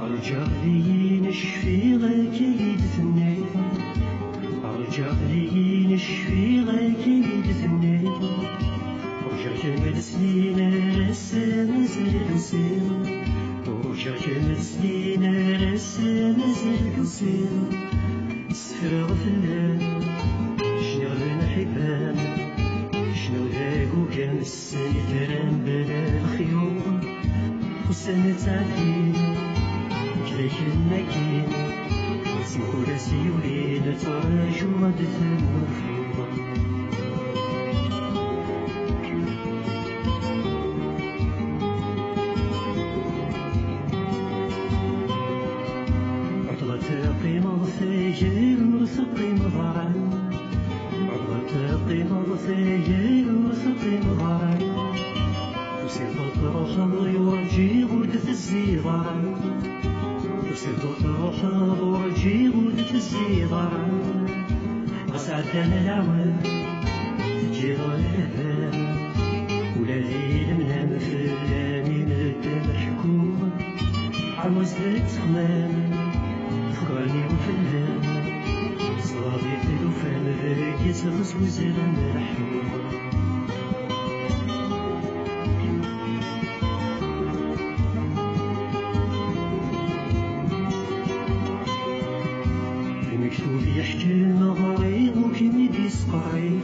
أرجع لي نشفي غيك يدفني أرجع لي نشفي غيك يدفني ورجع كمل سنين رسم زرق نسير ورجع كمل سنين رسم زرق نسير سفر غفلان شنو نحبان شنو ذاكو كان السيدران بلا الخيوط وسنة تعدين كليك المكين سمكو راسي ولين تراجو مدفن مرفوضة عطلة قيمة ثاجر مرثقي مضاران عطلة قيمة ثاجر مرثقي مضاران وسيطة روحا يورجي غردة الزيغان وسيطة روحا يورجي غردة الزيغان غسعدان العوام تجي غلبان ولادي المنام فلاني ندم الحكومة عوز تخمام فكرني وفلان صلابي تلوفان ذاك يسغس وزيران الحكومة المكتوب يحكي المغاريض وكيمي بيسقريض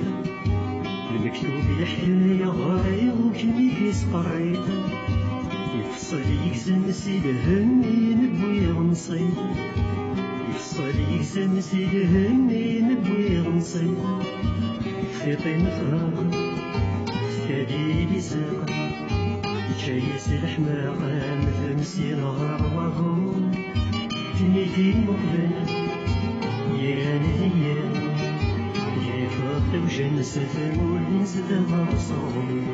المكتوب يحكي المغاريض وكيمي بيسقريض يفصل يكزن سيدهم ينبوي غنصيد يفصل يكزن سيدهم ينبوي غنصيد خيطي مفرغ كادي لزاق يتشايس الحماقة مثل نهار مغروم تنيتي مقبل يا نذيان يا فاطمة وجنس ثمول نزد غرصون